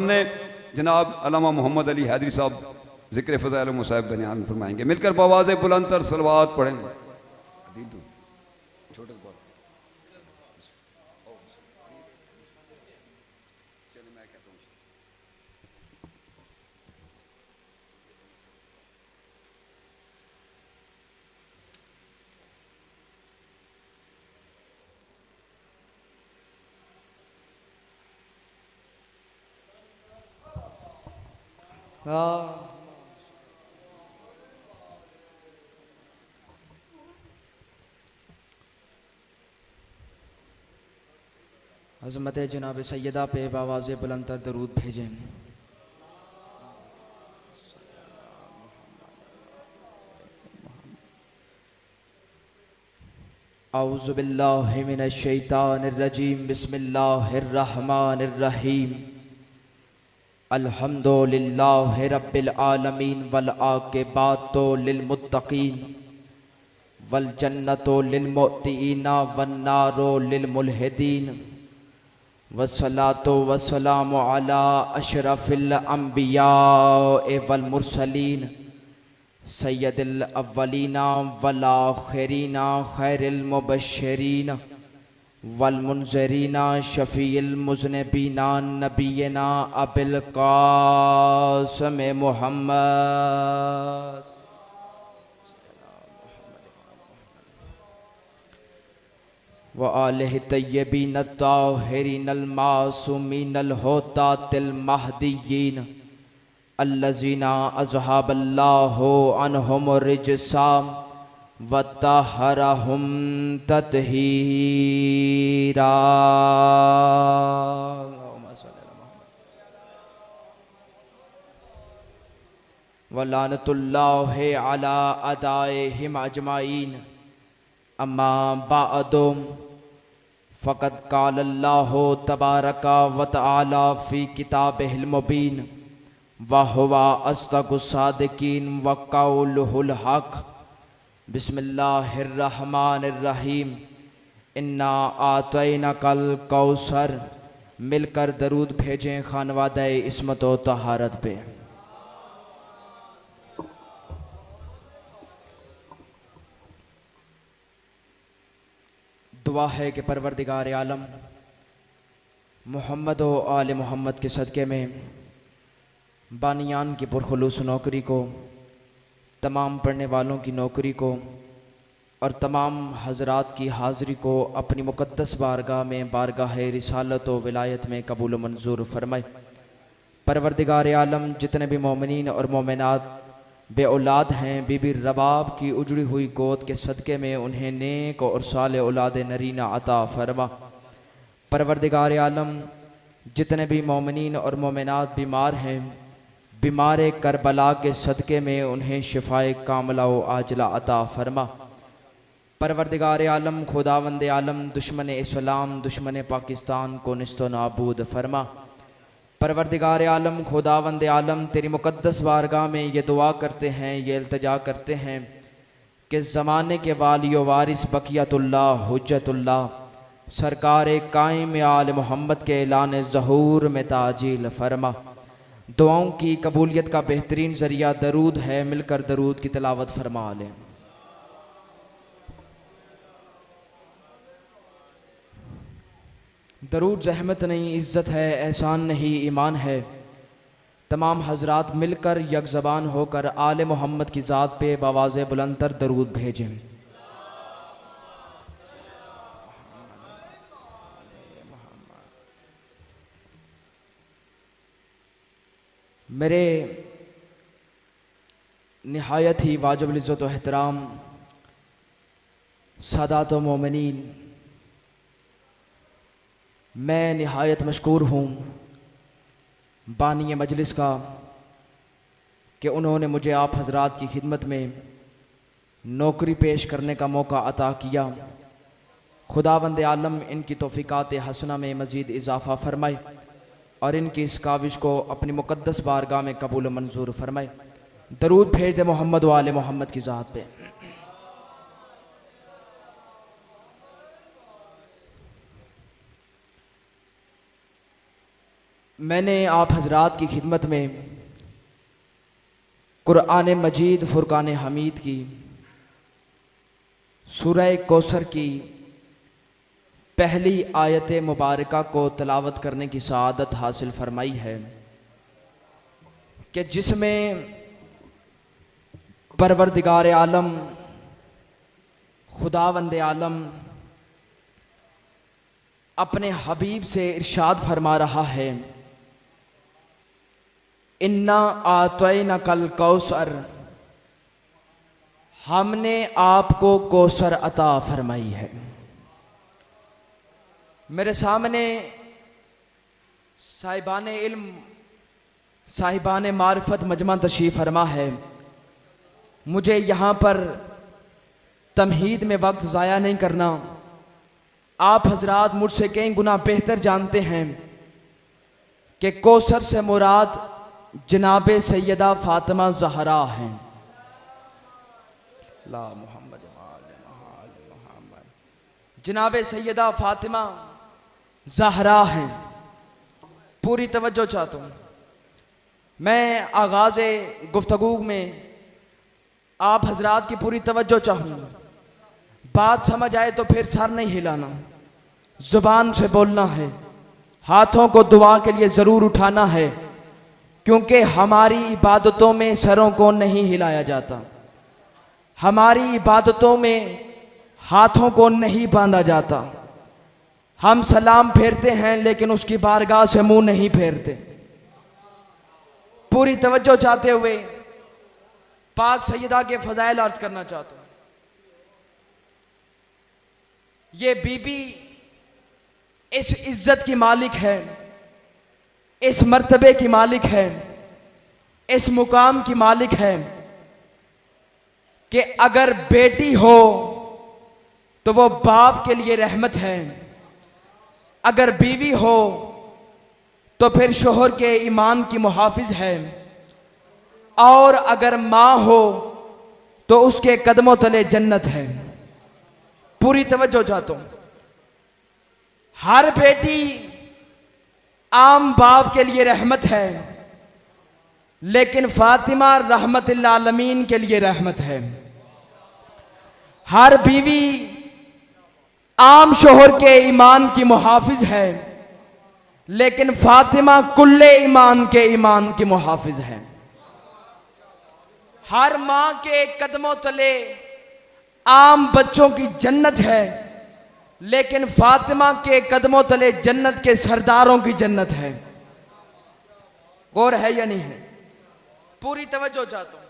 ने जनाब अल्लामा मोहम्मद अली हैदरी साहब ज़िक्र फ़ज़ाइल मुसाहिब बयान फरमाएंगे। मिलकर बवाज़ बुलंदतर सलवात पढ़ेंगे। अज़मत जनाब सैयदा पे बावाज़ बुलंदतर दरूद भेजें। औज़ु बिल्लाहि मिनश शैतानिर रजीम बिस्मिल्लाहिर रहमानिर रहीम अल्हम्दुलिल्लाहि रब्बिल आलमीन वल आक़िबतु लिल मुत्तक़ीन वल जन्नतु लिल मुत्क़ीना वन नारु लिल मुल्हिदीन वस्सलातु वस्सलामु अला अशरफिल अंबिया वल मुरसलीन सय्यदिल अव्वलीना वल आखिरीना खैरिल मुबश्शिरीना वल मुनज़िरीना शफ़ीइल मुज़निबीना नबीना अबिल क़ासिम मुहम्मद व आलिहि तय्यबीन ताहिरीन अल मासूमीन अल हुतातिल महदिय्यीन अल्लज़ीना अज़हबल्लाहु अन्हुम रिजसा व तहरहुम तत्हीरा। व लानतुल्लाहि अला अदाइहिम अजमाइन। अम्मा बाअदु फ़क़द क़ालल्लाहु तबारका व तआला फ़ी किताबिहिल मुबीन व हुवा अस्दक़ुस सादिक़ीन व क़ौलुहुल हक़। बिस्मिल्लाहिर रहमानिर रहीम इन्ना आतैनाकल कौसर। मिलकर दरूद भेजें खानवादे इस्मत व तहारत पे। दुआ है कि परवरदिगार आलम मोहम्मद व आले मोहम्मद के सदक़े में बानियान की पुरखुलूस नौकरी को, तमाम पढ़ने वालों की नौकरी को और तमाम हज़रात की हाज़री को अपनी मुक़द्दस बारगाह में बारगाह रिसालत व विलायत में कबूल मंजूर फरमाए। परवरदिगार आलम जितने भी मोमिनीन और मोमिनात बे औलाद हैं, बीबी रबाब की उजड़ी हुई गोद के सदक़े में उन्हें नेक और साले औलाद नरीना अता फरमा। परवरदिगार आलम जितने भी मोमिनीन और मोमिनात बीमार हैं, बीमार करबला के सदक़े में उन्हें शिफ़ाए कामला व आजला अता फरमा। परवरदिगार आलम खुदावंद आलम दुश्मन इस्लाम दुश्मन पाकिस्तान को निस्तो नाबूद फरमा। परवरदिगार आलम खुदावंद आलम तेरी मुक़द्दस बारगाह में ये दुआ करते हैं, ये इल्तिजा करते हैं कि ज़माने के वाली व वारिस बक़ियतुल्लाह हुज्जतुल्लाह सरकार कायम आल मोहम्मद के ऐलान ज़हूर में ताजील फरमा। दुआओं की कबूलियत का बेहतरीन ज़रिया दरूद है। मिलकर दरूद की तिलावत फरमा लें। दरूद ज़हमत नहीं, इज़्ज़त है, एहसान नहीं, ईमान है। तमाम हज़रात मिलकर यक ज़बान होकर आले मोहम्मद की ज़ात पे बवाज़ बुलंदतर दरूद भेजें। मेरे निहायत ही वाजिब इज़्ज़त व एहतराम सादात व मोमिनीन, मैं निहायत मशकूर हूँ बानी मजलिस का कि उन्होंने मुझे आप हज़रात की खिदमत में नौकरी पेश करने का मौका अता किया। खुदावंद आलम इनकी तौफ़ीक़ात हसना में मज़ीद इजाफ़ा फ़रमाए और इनकी इस काविश को अपनी मुक़द्दस बारगाह में कबूल मंजूर फरमाए। दरूद भेज दे मोहम्मद व आले मोहम्मद की ज़ात पे। मैंने आप हजरात की खिदमत में कुरान मजीद फुरकान हमीद की सूरह कौसर की पहली आयत मुबारका को तलावत करने की सआदत हासिल फरमाई है कि जिसमें परवरदिगार आलम खुदावंद आलम अपने हबीब से इरशाद फरमा रहा है, इन्ना आतैना कल कौसर, हमने आपको कौसर अता फरमाई है। मेरे सामने साहिबान इल्म साहिबान मारिफत मजमा तशरीफ़ फरमा है। मुझे यहाँ पर तमहीद में वक्त ज़ाया नहीं करना। आप हजरात मुझसे कई गुना बेहतर जानते हैं कि कौसर से मुराद जनाब सैयदा फातिमा ज़हरा हैं। ला मोहम्मद जनाब सैयदा फातिमा ज़हरा हैं। पूरी तवज्जो चाहता हूँ। मैं आगाज़ गुफ्तगू में आप हजरात की पूरी तवज्जो चाहूँगा। बात समझ आए तो फिर सर नहीं हिलाना, ज़ुबान से बोलना है, हाथों को दुआ के लिए ज़रूर उठाना है, क्योंकि हमारी इबादतों में सरों को नहीं हिलाया जाता, हमारी इबादतों में हाथों को नहीं बांधा जाता। हम सलाम फेरते हैं लेकिन उसकी बारगाह से मुंह नहीं फेरते। पूरी तवज्जो चाहते हुए पाक सैयदा के फजाइल अर्ज करना चाहता हूँ। ये बीबी इस इज्जत की मालिक है, इस मर्तबे की मालिक है, इस मुकाम की मालिक है कि अगर बेटी हो तो वो बाप के लिए रहमत है, अगर बीवी हो तो फिर शोहर के ईमान की मुहाफिज है, और अगर माँ हो तो उसके कदमों तले जन्नत है। पूरी तवज्जो चाहता हूं। हर बेटी आम बाप के लिए रहमत है, लेकिन फातिमा रहमतुल आलमीन के लिए रहमत है। हर बीवी आम शोहर के ईमान की मुहाफिज है, लेकिन फातिमा कुल्ले ईमान के ईमान की मुहाफिज है। हर माँ के कदमों तले आम बच्चों की जन्नत है, लेकिन फातिमा के कदमों तले जन्नत के सरदारों की जन्नत है। गौर है या नहीं है? पूरी तवज्जो चाहता हूं।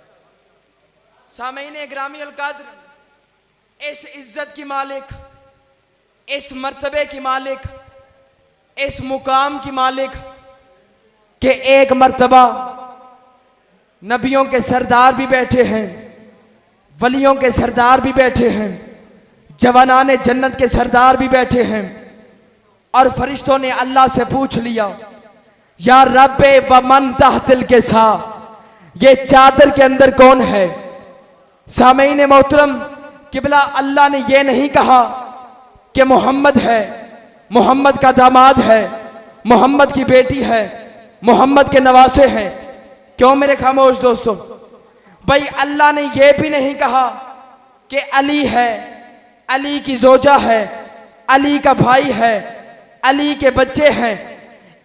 सामईन ग्रामी अल कद्र, इस इज्जत की मालिक, इस मर्तबे की मालिक, इस मुकाम की मालिक के एक मर्तबा नबियों के सरदार भी बैठे हैं, वलियों के सरदार भी बैठे हैं, जवानाने जन्नत के सरदार भी बैठे हैं, और फरिश्तों ने अल्लाह से पूछ लिया, या रब्बे व मन तहतिल के सा, ये चादर के अंदर कौन है? सामईन मोहतरम, किबला अल्लाह ने ये नहीं कहा कि मोहम्मद है, मोहम्मद का दामाद है, मोहम्मद की बेटी है, मोहम्मद के नवासे हैं। क्यों मेरे खामोश दोस्तों? भाई अल्लाह ने यह भी नहीं कहा कि अली है, अली की जोजा है, अली का भाई है, अली के बच्चे हैं।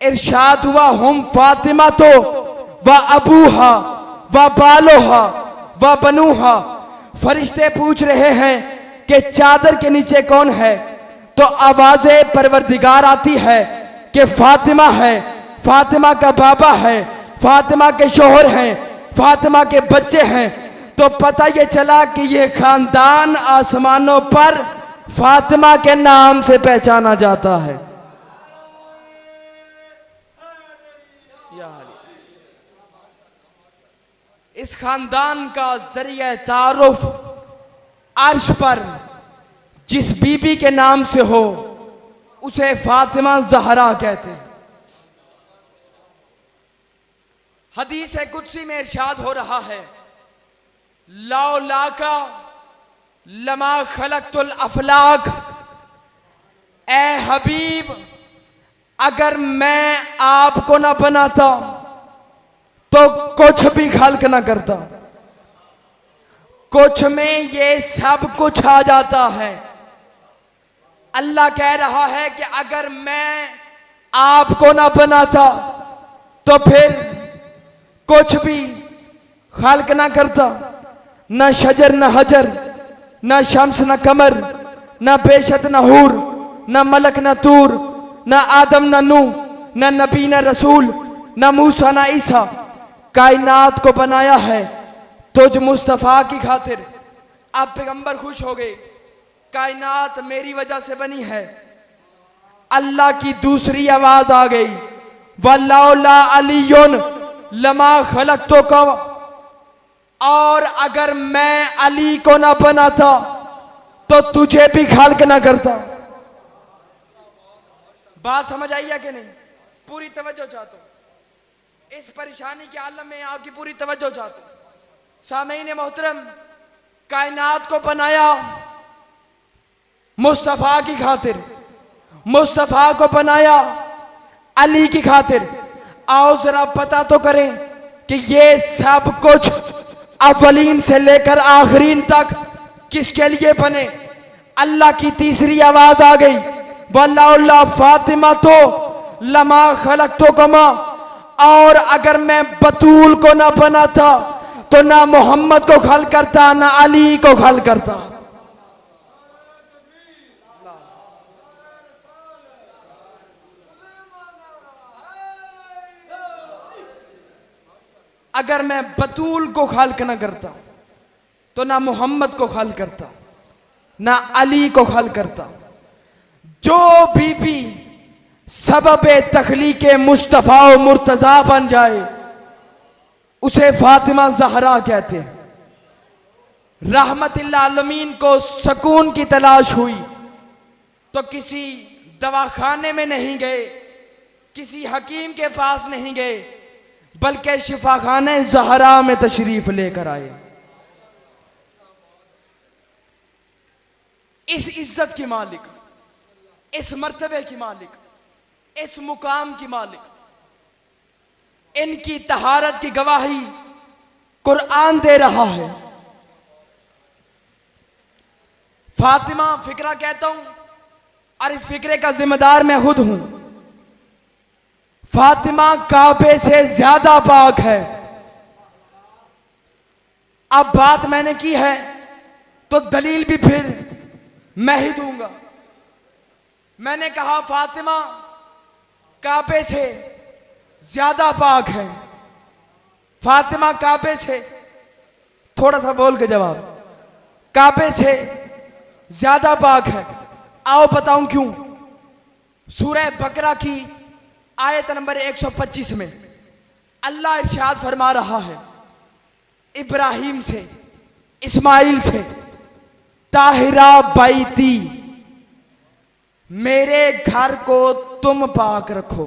इरशाद हुआ हुम फातिमा तो व अबूहा व बालोहा व बनूहा। फरिश्ते पूछ रहे हैं कि चादर के नीचे कौन है, तो आवाज़े परवरदिगार आती है कि फातिमा है, फातिमा का बाबा है, फातिमा के शोहर हैं, फातिमा के बच्चे हैं। तो पता ये चला कि ये खानदान आसमानों पर फातिमा के नाम से पहचाना जाता है। इस खानदान का जरिया तारुफ अर्श पर जिस बीबी के नाम से हो उसे फातिमा ज़हरा कहते हैं। हदीस कुदसी में इरशाद हो रहा है, लौलाका लमा खलक़तुल अफलाक, ए हबीब अगर मैं आपको ना बनाता तो कुछ भी खल्क ना करता। कुछ में ये सब कुछ आ जाता है। अल्लाह कह रहा है कि अगर मैं आपको ना बनाता तो फिर कुछ भी खल्क ना करता। ना शजर ना हजर, ना शम्स ना कमर, ना बेशत ना हूर, ना मलक ना तूर, ना आदम ना नू, ना नबी ना रसूल, ना मूसा ना ईसा। कायनात को बनाया है तुझ मुस्तफ़ा की खातिर। अब पैगंबर खुश हो गए, कायनात मेरी वजह से बनी है। अल्लाह की दूसरी आवाज आ गई, वल्लौला अलीयुन लमा खलक़तो का। और अगर मैं अली को ना बनाता तो तुझे भी खल्क ना करता। बात समझ आई है कि नहीं? पूरी तवज्जो चाहता हूं, इस परेशानी के आलम में आपकी पूरी तवज्जो चाहता हूं। सामीन मोहतरम, कायनात को बनाया मुस्तफ़ा की खातिर, मुस्तफ़ा को बनाया अली की खातिर। आओ जरा पता तो करें कि ये सब कुछ अव्वलीन से लेकर आखिरीन तक किसके लिए बने। अल्लाह की तीसरी आवाज आ गई, वल्लौला फातिमा तो लमा खलक़तो कमा। और अगर मैं बतूल को ना बनाता तो ना मोहम्मद को खल करता, ना अली को खल करता। अगर मैं बतूल को खल्क न करता तो ना मोहम्मद को खल करता, ना अली को खल करता। जो बीबी सबब तखलीक मुस्तफ़ा व मुर्तज़ा बन जाए उसे फातिमा ज़हरा कहते हैं। रहमतिल आलमीन को सुकून की तलाश हुई तो किसी दवाखाने में नहीं गए, किसी हकीम के पास नहीं गए, बल्कि शिफाखाने ज़हरा में तशरीफ लेकर आए। इस इज्जत की मालिक, इस मर्तबे की मालिक, इस मुकाम की मालिक, इनकी तहारत की गवाही कुरान दे रहा है। फातिमा फिक्रा कहता हूं और इस फिक्रे का जिम्मेदार मैं खुद हूं। फातिमा काबे से ज्यादा पाक है। अब बात मैंने की है तो दलील भी फिर मैं ही दूंगा। मैंने कहा फातिमा काबे से ज्यादा पाक है। फातिमा काबे से, थोड़ा सा बोल के जवाब, काबे से ज्यादा पाक है। आओ बताऊं क्यों। सूरह बकरा की आयत नंबर 125 में अल्लाह इरशाद फरमा रहा है, इब्राहिम से, इस्माइल से, ताहिरा बैती, मेरे घर को तुम पाक रखो।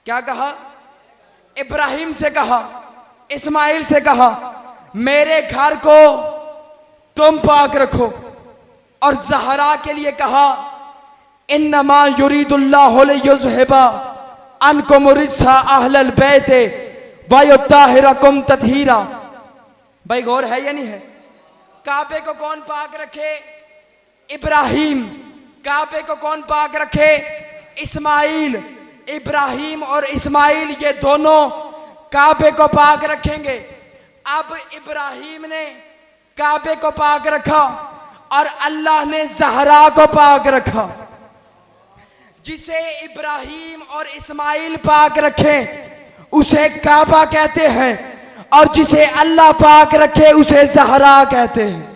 क्या कहा? इब्राहिम से कहा, इस्माइल से कहा, मेरे घर को तुम पाक रखो। और ज़हरा के लिए कहा, इन्नमा युरीदुल्लाहु लियुज़हिबा अनकुम रिज्सा अहलल बैते व युत्ताहिरकुम तत्हीरा। भाई गौर है या नहीं है? काबे को कौन पाक रखे? इब्राहिम। काबे को कौन पाक रखे? इस्माइल। इब्राहिम और इस्माइल ये दोनों काबे को पाक रखेंगे। अब इब्राहिम ने काबे को पाक रखा और अल्लाह ने ज़हरा को पाक रखा। जिसे इब्राहिम और इस्माइल पाक रखें उसे काबा कहते हैं, और जिसे अल्लाह पाक रखे उसे ज़हरा कहते हैं।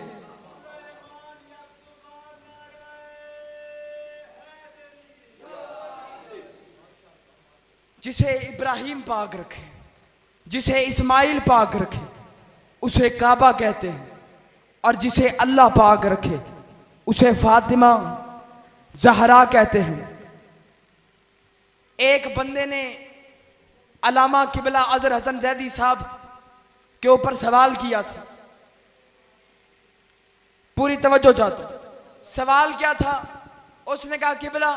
जिसे इब्राहिम पाक रखे, जिसे इस्माइल पाक रखे उसे काबा कहते हैं, और जिसे अल्लाह पाक रखे उसे फातिमा ज़हरा कहते हैं। एक बंदे ने अलामा किबला अजहर हसन जैदी साहब के ऊपर सवाल किया था। पूरी तवज्जो चाहता हूं। सवाल क्या था? उसने कहा, किबला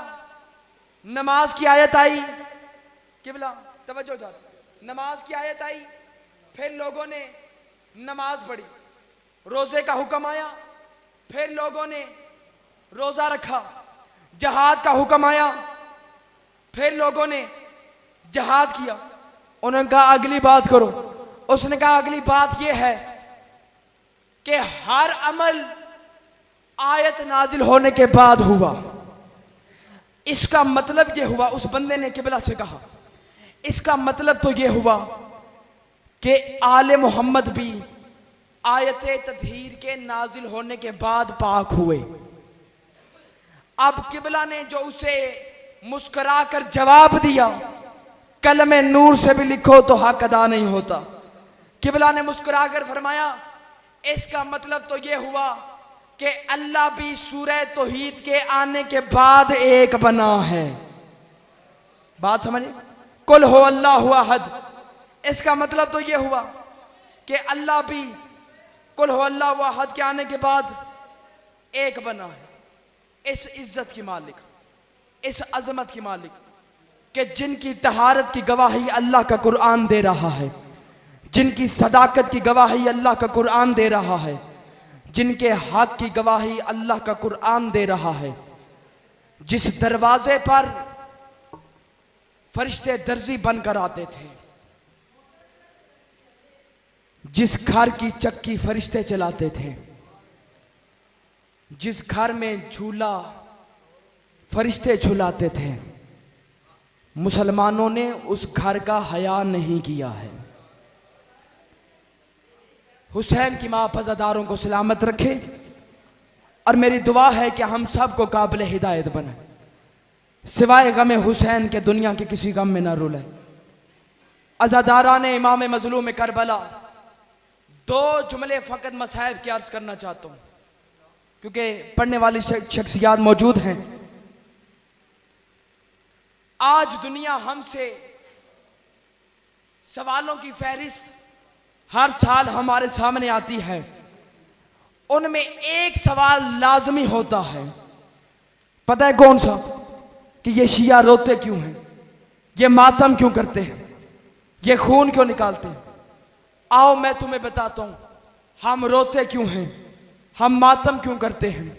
नमाज की आयत आई, किबला तवज्जो जाओ, नमाज की आयत आई, फिर लोगों ने नमाज पढ़ी, रोजे का हुक्म आया, फिर लोगों ने रोजा रखा, जहाद का हुक्म आया, फिर लोगों ने जहाद किया। उन्होंने कहा अगली बात करो। उसने कहा अगली बात यह है कि हर अमल आयत नाजिल होने के बाद हुआ। इसका मतलब यह हुआ, उस बंदे ने किबला से कहा, इसका मतलब तो यह हुआ कि आले मोहम्मद भी आयत तत्हीर के नाजिल होने के बाद पाक हुए। अब किबला ने जो उसे मुस्कुरा कर जवाब दिया, कलमे नूर से भी लिखो तो हक अदा नहीं होता। किबला ने मुस्कुरा कर फरमाया इसका मतलब तो यह हुआ कि अल्लाह भी सूरह तौहीद के आने के बाद एक बना है। बात समझे? कुल हो अल्लाहु अहद, इसका मतलब तो यह हुआ कि अल्लाह भी कुल हो अल्लाहु अहद के आने के बाद एक बना है। इस इज्जत की मालिक, इस अजमत की मालिक कि जिनकी तहारत की गवाही अल्लाह का कुरान दे रहा है, जिनकी सदाकत की गवाही अल्लाह का कुरान दे रहा है, जिनके हक की गवाही अल्लाह का कुरान दे रहा है, जिस दरवाजे पर फरिश्ते दर्जी बनकर आते थे, जिस घर की चक्की फरिश्ते चलाते थे, जिस घर में झूला फरिश्ते झुलाते थे, मुसलमानों ने उस घर का हया नहीं किया है। हुसैन की मां फजादारों को सलामत रखे और मेरी दुआ है कि हम सब को काबिल हिदायत बने, सिवाय गम हुसैन के दुनिया के किसी गम में न रुले। अज़ादारा ने इमाम मज़लूम करबला दो जुमले फ़कत मसाइब की अर्ज करना चाहता हूँ क्योंकि पढ़ने वाली शख्सियात मौजूद हैं। आज दुनिया हमसे सवालों की फहरिस्त हर साल हमारे सामने आती है, उनमें एक सवाल लाजमी होता है, पता है कौन सा? कि ये शिया रोते क्यों हैं, ये मातम क्यों करते हैं, ये खून क्यों निकालते हैं। आओ मैं तुम्हें बताता हूं, हम रोते क्यों हैं, हम मातम क्यों करते हैं,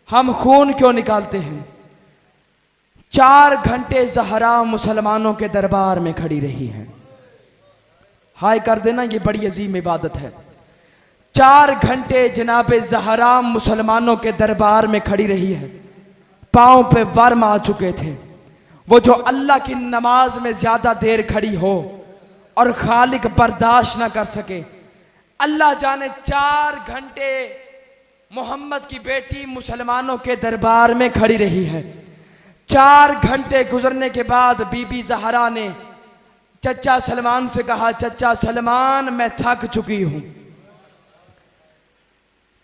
हम खून क्यों निकालते हैं। 4 घंटे ज़हरा मुसलमानों के दरबार में खड़ी रही है। हाय कर देना, ये बड़ी अजीम इबादत है। 4 घंटे जनाब ज़हरा मुसलमानों के दरबार में खड़ी रही है। पाँव पे वर्म आ चुके थे। वो जो अल्लाह की नमाज में ज्यादा देर खड़ी हो और खालिक बर्दाश्त ना कर सके, अल्लाह जाने 4 घंटे मोहम्मद की बेटी मुसलमानों के दरबार में खड़ी रही है। 4 घंटे गुजरने के बाद बीबी ज़हरा ने चचा सलमान से कहा, चचा सलमान मैं थक चुकी हूं।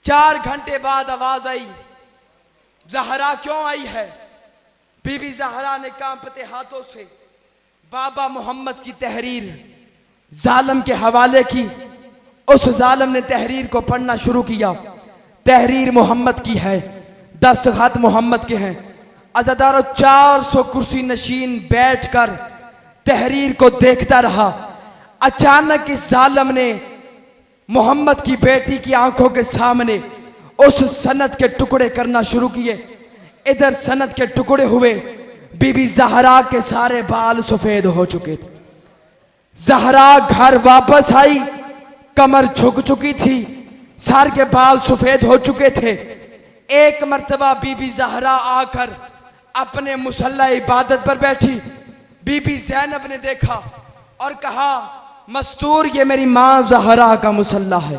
4 घंटे बाद आवाज आई, ज़हरा क्यों आई है? बीबी ज़हरा ने कांपते हाथों से बाबा मोहम्मद की तहरीर जालिम के हवाले की। उस जालिम ने तहरीर को पढ़ना शुरू किया। तहरीर मोहम्मद की है, 10 खत मोहम्मद के हैं। अज़ादारों 400 कुर्सी नशीन बैठकर तहरीर को देखता रहा। अचानक इस जालिम ने मोहम्मद की बेटी की आंखों के सामने उस सनद के टुकड़े करना शुरू किए। इधर सनद के टुकड़े हुए, बीबी ज़हरा के सारे बाल सफेद हो चुके थे। ज़हरा घर वापस आई, कमर झुक चुकी थी, सर के बाल सफेद हो चुके थे। एक मर्तबा बीबी ज़हरा आकर अपने मुसल्ला इबादत पर बैठी। बीबी ज़ैनब ने देखा और कहा, मस्तूर ये मेरी माँ ज़हरा का मुसल्ला है।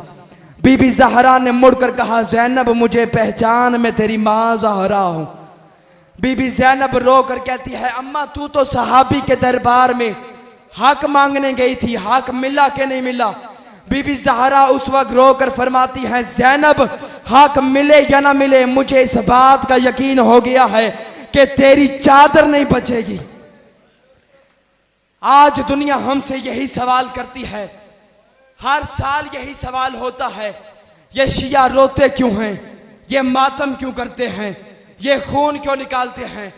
बीबी ज़हरा ने मुड़कर कहा, ज़ैनब मुझे पहचान, मैं तेरी माँ ज़हरा हूं। बीबी ज़ैनब रो कर कहती है, अम्मा तू तो सहाबी के दरबार में हक मांगने गई थी, हक मिला कि नहीं मिला? बीबी ज़हरा उस वक्त रो कर फरमाती है, ज़ैनब हक मिले या ना मिले, मुझे इस बात का यकीन हो गया है कि तेरी चादर नहीं बचेगी। आज दुनिया हमसे यही सवाल करती है, हर साल यही सवाल होता है, ये शिया रोते क्यों हैं, ये मातम क्यों करते हैं, ये खून क्यों निकालते हैं।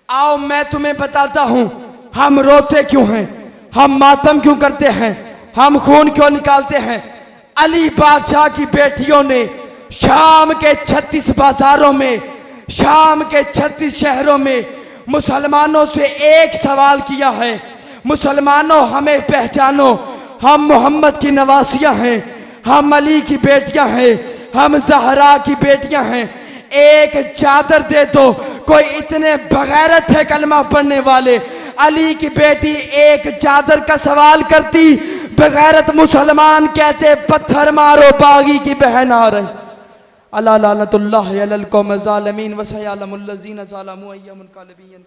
आओ मैं तुम्हें बताता हूं हम रोते क्यों हैं, हम मातम क्यों करते हैं, हम खून क्यों निकालते हैं। अली बादशाह की बेटियों ने शाम के 36 बाजारों में, शाम के 36 शहरों में मुसलमानों से एक सवाल किया है, मुसलमानों हमें पहचानो, हम मोहम्मद की नवासियां हैं, हम अली की बेटियां हैं, हम ज़हरा की बेटियां हैं, एक चादर दे दो। कोई इतने बगैरत है कलमा पढ़ने वाले, अली की बेटी एक चादर का सवाल करती, बगैरत मुसलमान कहते पत्थर मारो बागी की बहन आ रही। अल्लाह लानतुल्लाह अलल कौम ज़ालिमीन व सयअलमुल लज़ीना ज़लमू अय्युमुल क़ालिबीन।